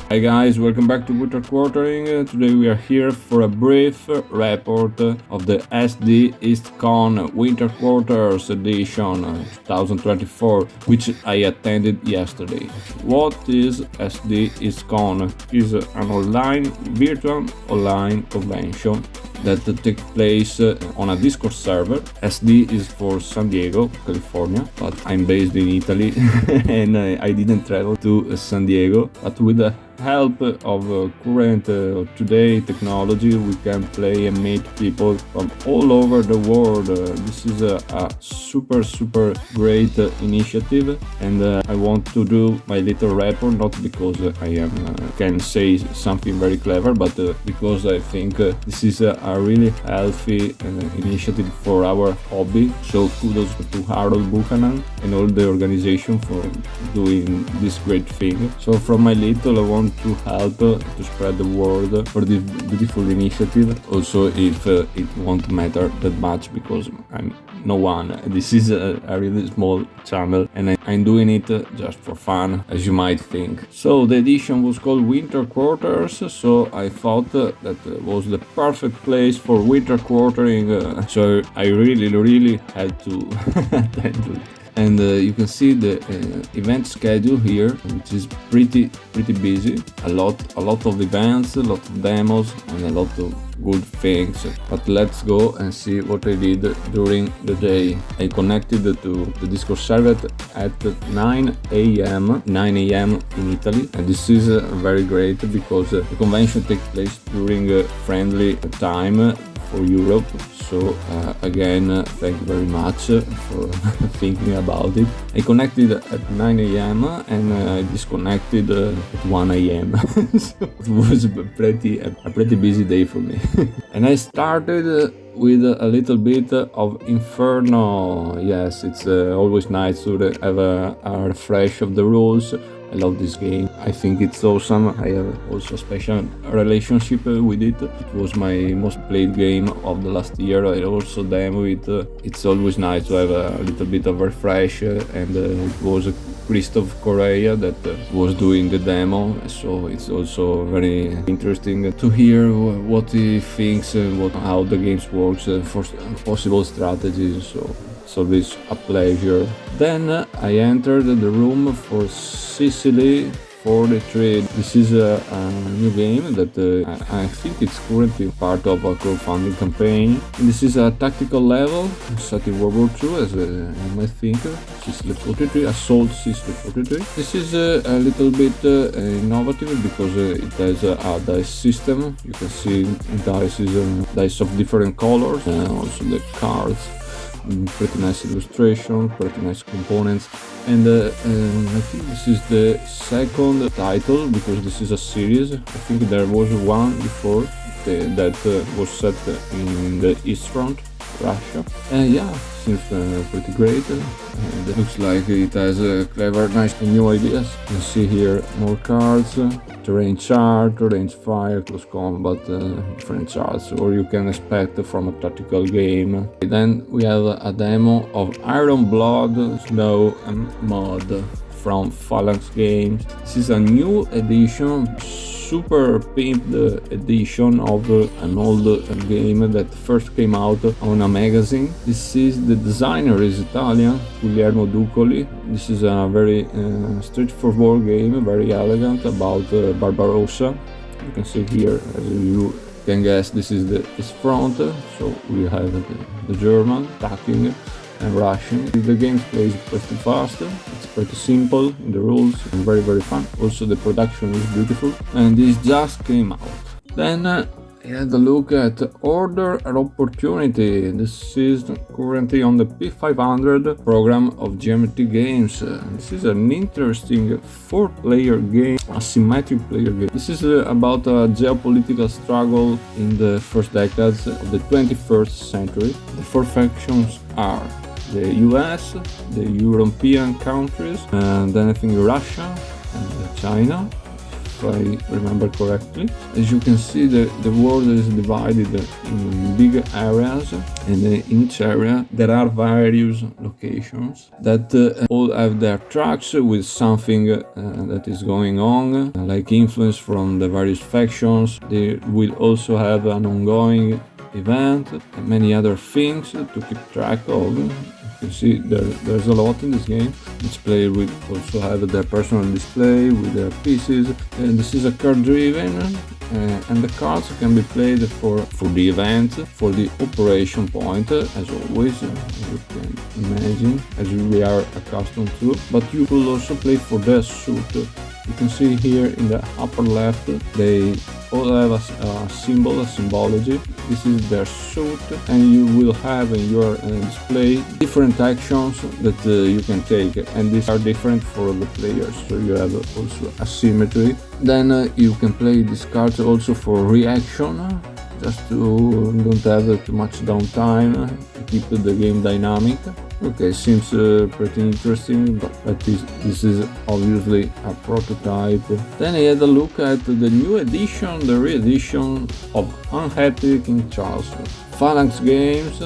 Hi guys, welcome back to Winter Quartering. Today we are here for a brief report of the SD Histcon Winter Quarters edition 2024, which I attended yesterday. What is SD Histcon? It is an virtual online convention that takes place on a Discord server. SD is for San Diego, California, but I'm based in Italy and I didn't travel to San Diego. But with the help of current today technology, we can play and meet people from all over the world. This is a super great initiative, and I want to do my little report not because I can say something very clever, but because I think this is a really healthy initiative for our hobby. So kudos to Harold Buchanan and all the organization for doing this great thing. So from my little, I want to help to spread the word for this beautiful initiative. Also, if it won't matter that much because I'm no one. This is a really small channel and I'm doing it just for fun, as you might think. So the edition was called Winter Quarters, so I thought that was the perfect place for winter quartering, so I really had to attend to it. And you can see the event schedule here, which is pretty busy. A lot of events, a lot of demos, and a lot of good things. But let's go and see what I did during the day. I connected to the Discord server at 9 a.m. in Italy, and this is very great because the convention takes place during friendly time for Europe. So again, thank you very much for thinking about it. I connected at 9 a.m. and I disconnected at 1 a.m. So it was a pretty busy day for me. And I started with a little bit of Inferno. Yes, it's always nice to have a refresh of the rules. I love this game. I think it's awesome. I have also a special relationship with it. It was my most played game of the last year. I also demo it. It's always nice to have a little bit of refresh, and it was Christoph Correa that was doing the demo, so it's also very interesting to hear what he thinks, how the games works, for possible strategies. So it's always a pleasure. Then I entered the room for Sicily 43. This is a new game that I think it's currently part of a crowdfunding campaign. And this is a tactical level set in World War II, as you might think. Sicily 43, Assault Sicily 43. This is a little bit innovative because it has a dice system. You can see dice of different colors, also the cards. Pretty nice illustration, pretty nice components, and I think this is the second title because this is a series. I think there was one before that was set in the East Front, Russia. Yeah, seems pretty great. It looks like it has clever, nice new ideas. You can see here more cards, terrain chart, range fire, close combat, different charts, or you can expect from a tactical game. Then we have a demo of Iron Blood, Snow and Mud from Phalanx Games. This is a new edition, super pimped edition of an old game that first came out on a magazine. The designer is Italian, Guglielmo Ducoli. This is a very straightforward game, very elegant, about Barbarossa. You can see here, as you can guess, this is the East Front, so we have the German attacking and Russian. The game plays pretty fast, it's pretty simple in the rules and very fun. Also the production is beautiful, and this just came out. Then I had a look at Order and Opportunity. This is currently on the P500 program of GMT Games. This is an interesting 4-player game, asymmetric player game. This is about a geopolitical struggle in the first decades of the 21st century. The 4 factions are the US, the European countries, and then I think Russia and China, if I remember correctly. As you can see, the world is divided in big areas, and in each area there are various locations that all have their tracks with something that is going on, like influence from the various factions. They will also have an ongoing event and many other things to keep track of. You see there's a lot in this game. Each player will also have their personal display with their pieces, and this is a card driven, and the cards can be played for the event, for the operation point, as always, as you can imagine, as we are accustomed to, but you could also play for their suit. You can see here in the upper left they all have a symbol, a symbology. This is their suit, and you will have in your display different actions that you can take, and these are different for the players, so you have also asymmetry. Then you can play these cards also for reaction, just to don't have too much downtime, to keep the game dynamic. Okay, seems pretty interesting, but this is obviously a prototype. Then I had a look at the new edition, the re-edition of Unhappy King Charles. Phalanx Games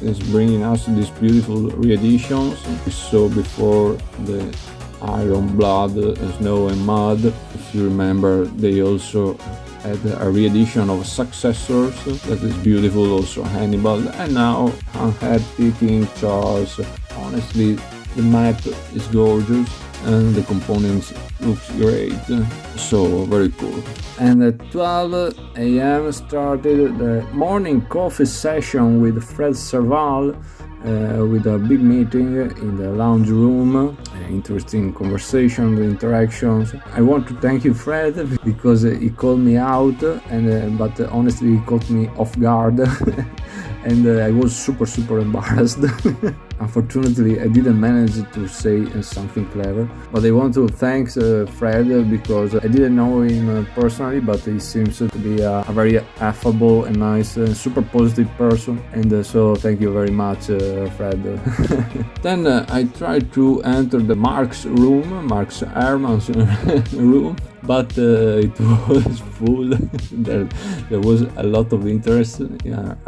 is bringing us these beautiful re-editions. We saw before the Iron Blood, Snow and Mud. If you remember, they also had a re-edition of Successors that is beautiful, also Hannibal, and now Unhappy King Charles. Honestly, the map is gorgeous and the components looks great, so very cool. And at 12 a.m. started the morning coffee session with Fred Serval, with a big meeting in the lounge room, interesting conversations, interactions. I want to thank you, Fred, because he called me out, and but honestly he caught me off guard and I was super embarrassed. Unfortunately, I didn't manage to say something clever, but I want to thank Fred because I didn't know him personally, but he seems to be a very affable and nice and super positive person, and so thank you very much, Fred. Then I tried to enter the Mark's room, Mark's Herman's room, but it was full. there was a lot of interest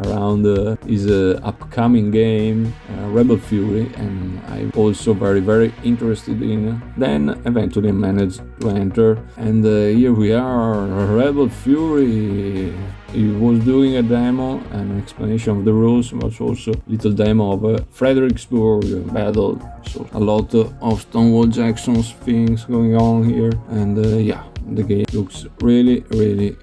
around his upcoming game, Rebel Fury, and I'm also very interested in. Then eventually I managed to enter, and here we are, Rebel Fury. He was doing a demo, an explanation of the rules, but also a little demo of Fredericksburg battle. So a lot of Stonewall Jackson's things going on here, and yeah, the game looks really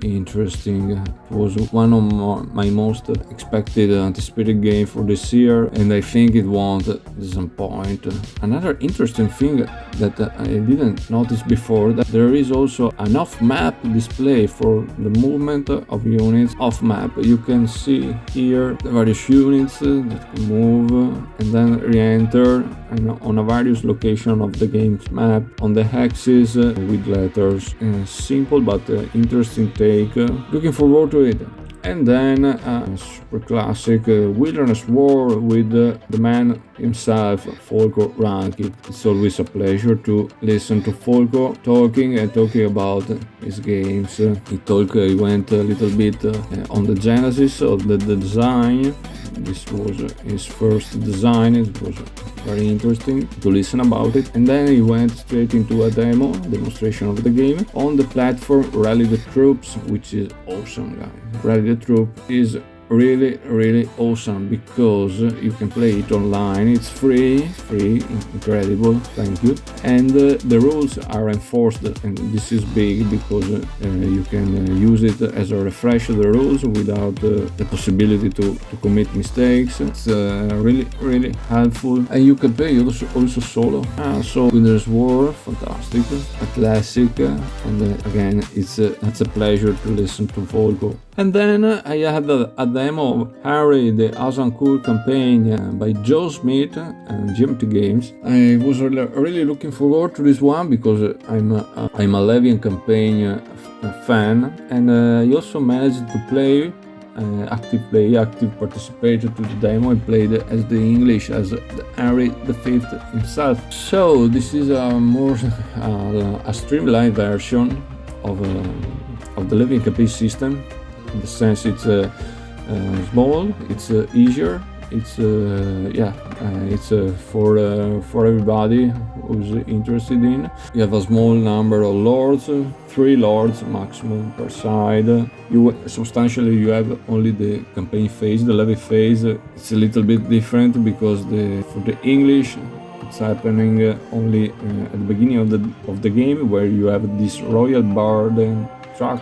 interesting. It was one of my most expected, anticipated game for this year, and I think it won't disappoint. Another interesting thing that I didn't notice before, that there is also an off-map display for the movement of units off-map. You can see here the various units that can move and then re-enter and on a various location of the game's map on the axis with letters. Simple but interesting take. Looking forward to it. And then super classic Wilderness War with the man himself, Folko Ranki. It's always a pleasure to listen to Folko talking about his games. He went a little bit on the genesis of the design. This was his first design. It was very interesting to listen about it, and then he went straight into a demonstration of the game on the platform Rally the Troops, which is awesome, guys. Rally the Troops is really awesome because you can play it online. It's free, incredible, thank you. And the rules are enforced, and this is big because you can use it as a refresh of the rules without the possibility to commit mistakes. It's really helpful, and you can play also solo. So Wilderness War, fantastic, a classic, and again it's a pleasure to listen to Volko. And then I had a demo of Harry the Azancourt campaign by Joe Smith and GMT Games. I was really looking forward to this one because I'm a Levian campaign fan, and I also managed to play active participated to the demo and played as the English, as Henry V himself. So this is a more a streamlined version of the living campaign system. In the sense, it's small, it's easier, it's for everybody who's interested in. You have a small number of lords, 3 lords maximum per side. You have only the campaign phase. The levy phase, it's a little bit different because for the English it's happening only at the beginning of the game, where you have this royal burden track.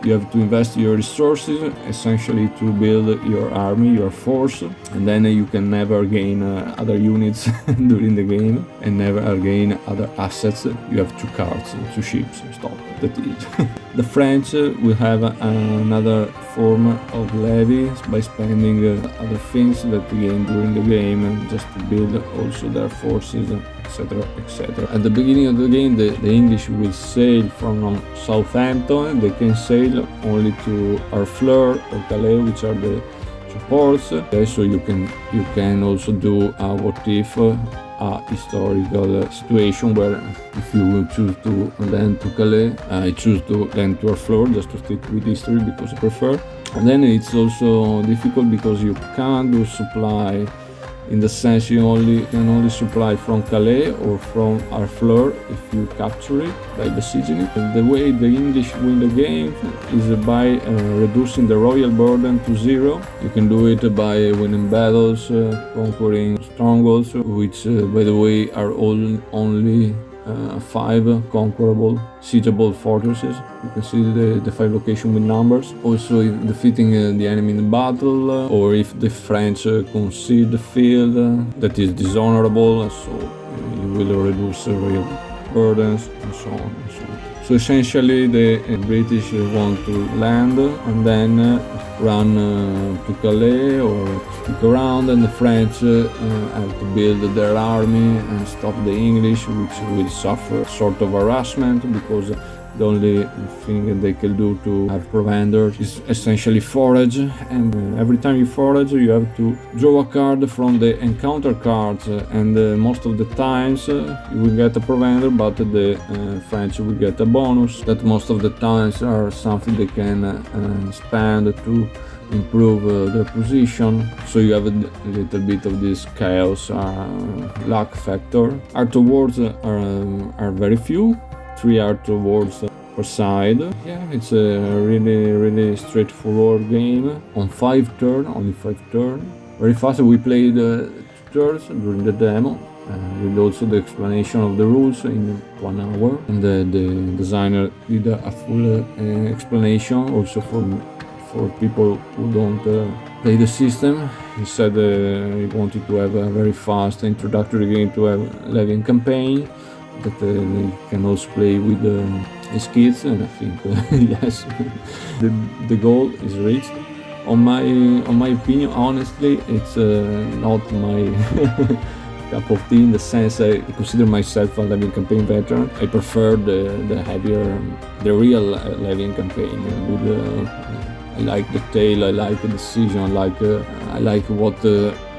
You have to invest your resources essentially to build your army, your force, and then you can never gain other units during the game and never gain other assets. You have 2 carts, 2 ships, stop, that is. The French will have another form of levies by spending other things that they gain during the game just to build also their forces, etc, etc. At the beginning of the game, the English will sail from Southampton. They can sail only to Harfleur or Calais, which are the supports. Okay, so you can also do a what if, a historical situation where if you choose to land to Calais, I choose to land to Harfleur just to stick with history because I prefer. And then it's also difficult because you can't do supply. In the sense, you can only supply from Calais or from Harfleur if you capture it by besieging it. And the way the English win the game is by reducing the royal burden to 0. You can do it by winning battles, conquering strongholds, which by the way are only 5 conquerable, siegeable fortresses. You can see the 5 locations with numbers. Also, if defeating the enemy in the battle, or if the French concede the field, that is dishonorable, so you will reduce royal burdens, and so on and so on. So essentially, the British want to land and then run to Calais or stick around, and the French have to build their army and stop the English, which will suffer sort of harassment because the only thing they can do to have provender is essentially forage, and every time you forage you have to draw a card from the encounter cards, and most of the times you will get a provender, but the French will get a bonus that most of the times are something they can spend to improve their position. So you have a little bit of this chaos luck factor. Art of wars are very few. 3 art of wars per side. Yeah, it's a really straightforward game on 5 turns, only 5 turns. Very fast. We played 2 turns during the demo, with also the explanation of the rules in 1 hour, and the designer did a full explanation also for people who don't play the system. He said he wanted to have a very fast introductory game to have Levian campaign that they can also play with his kids, and I think yes, the goal is reached. On my opinion, honestly, it's not my cup of tea, in the sense I consider myself a Levian campaign veteran. I prefer the heavier, the real Levian campaign. I like the tale, I like the decision, I like what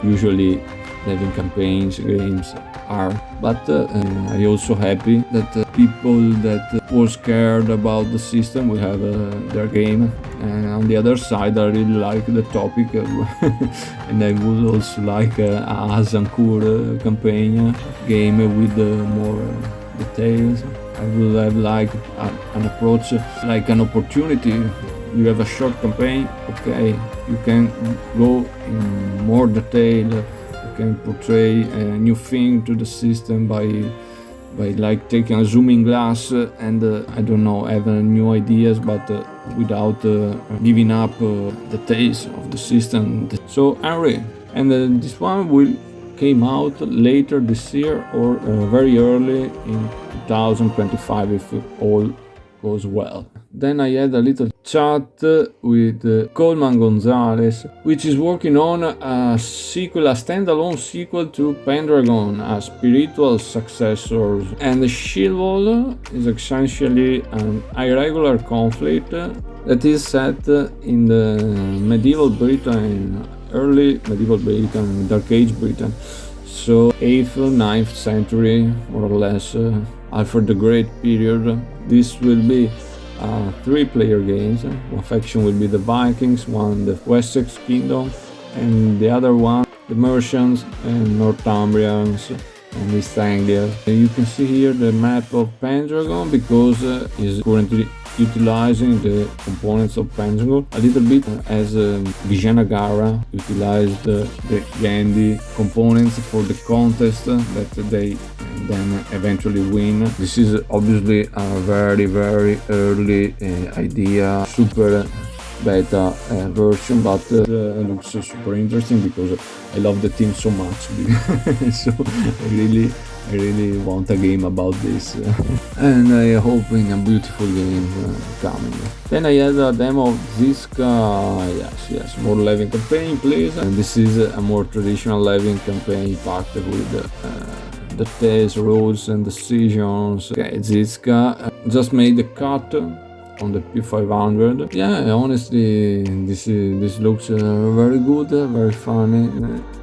usually Levian campaigns games are. But I'm also happy that people that were scared about the system will have their game. And on the other side, I really like the topic, and I would also like a Hazankur campaign game with more details. I would have liked an approach like an opportunity. You have a short campaign, okay, you can go in more detail, you can portray a new thing to the system by like taking a zooming glass and I don't know, have new ideas, but without giving up the taste of the system. So Henry, and this one came out later this year or very early in 2025 if all goes well. Then I had a little chat with Coleman Gonzalez, which is working on a sequel, a standalone sequel to Pendragon, a spiritual successor. And the Shieldwall is essentially an irregular conflict that is set in the medieval Britain, early medieval Britain, Dark Age Britain. So 8th, 9th century, more or less, Alfred the Great period. This will be 3-player games. One faction will be the Vikings, one the Wessex Kingdom, and the other one the Mercians and Northumbrians and East Anglia. You can see here the map of Pendragon because is currently utilizing the components of Pendragon a little bit as Vijayanagara utilized the Gandhi components for the contest that they then eventually win. This is obviously a very very early idea, super beta version, but looks super interesting because I love the team so much. So I really want a game about this, and I hope in a beautiful game coming. Then I had a demo of Ziska, yes, more Levin campaign, please. And this is a more traditional Levin campaign packed with the tales, rules, and decisions. Okay, Ziska just made the cut on the P500. Yeah, honestly, this looks very good, very funny.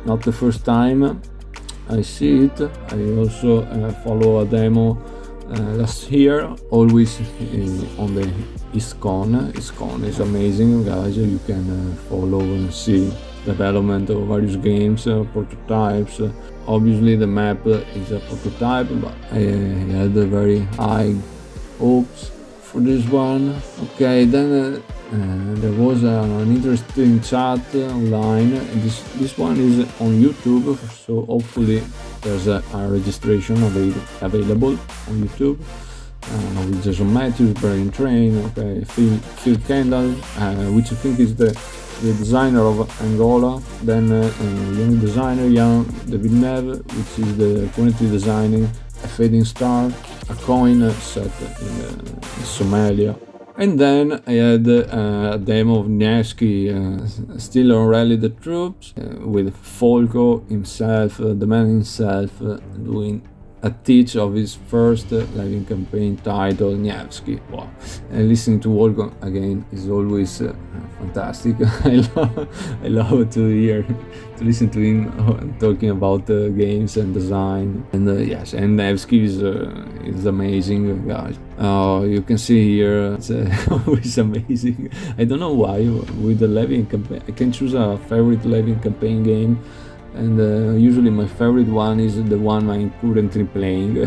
Not the first time I see it. I also follow a demo last year, always on the Histcon. Histcon is amazing, guys. You can follow and see development of various games, prototypes. Obviously, the map is a prototype, but I had a very high hopes for this one. Okay, then there was an interesting chat online. This one is on YouTube, so hopefully there's a registration available on YouTube. With Jason Matthews, Brian Train, okay, Phil Kendall, which I think is the designer of Angola. Then young designer Jan de Villeneuve, which is currently designing a fading star, a coin set in Somalia. And then I had a demo of Nevsky still on Rally the Troops with Folko himself, the man himself, doing a teach of his first Levin campaign titled Nevsky. Wow. And listening to Folko again is always fantastic. I love to listen to him talking about games and design. And yes, and Nevsky is amazing, guys. You can see here it's always amazing. I don't know why with the Levin campaign I can choose a favorite Levin campaign game, and usually my favorite one is the one I'm currently playing.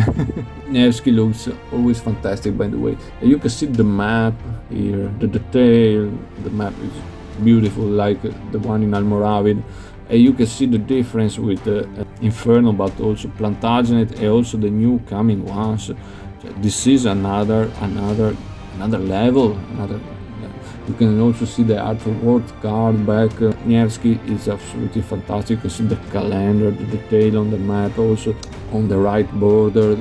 Nevsky looks always fantastic, by the way. You can see the map here, the detail. The map is beautiful, like the one in Almoravid. You can see the difference with Inferno, but also Plantagenet, and also the new coming ones. This is another level. You can also see the artwork card back. Nevsky is absolutely fantastic. You see the calendar, the detail on the map, also on the right border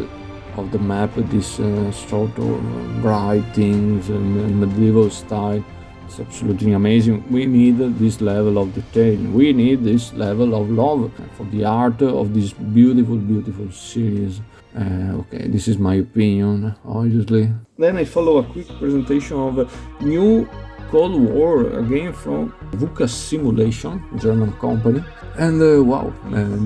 of the map, this sort of writings and medieval style. It's absolutely amazing. We need this level of detail. We need this level of love for the art of this beautiful series. Okay, this is my opinion, obviously. Then I follow a quick presentation of a new Cold War, a game from VUCA Simulation, German company. And wow, there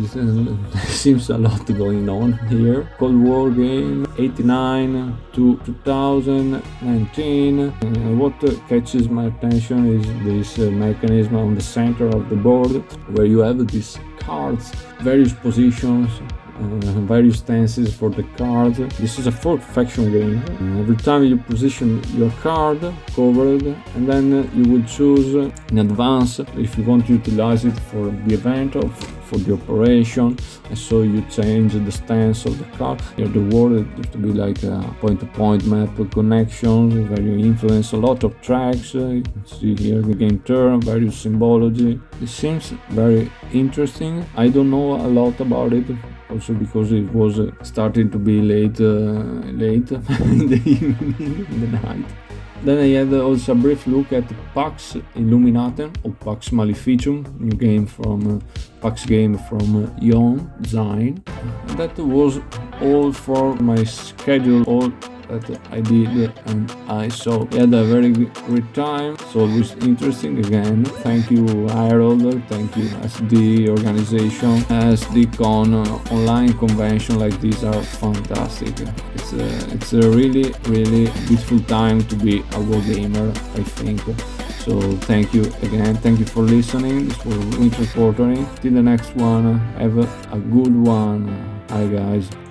seems a lot going on here. Cold War game, 89 to 2019. What catches my attention is this mechanism on the center of the board, where you have these cards, various positions, various stances for the cards. This is a 4-faction game. Every time you position your card covered, and then you will choose in advance if you want to utilize it for the event or for the operation, and so you change the stance of the card. Here the world used to be like a point-to-point map of connections, where you influence a lot of tracks. You can see here the game turn, various symbology. It seems very interesting. I don't know a lot about it, also because it was starting to be late in the evening, in the night. Then I had also a brief look at Pax Illuminatem or Pax Maleficium, new game from Pax game from Ion Design. That was all for my schedule, all that I did and I saw. We had a very great time. It's always interesting again. Thank you Harold, thank you SD organization. SDCon online convention like these are fantastic. It's a really beautiful time to be a wargamer, I think. So thank you again, thank you for listening. This was Winter Quartering. Till the next one, have a good one. Hi guys.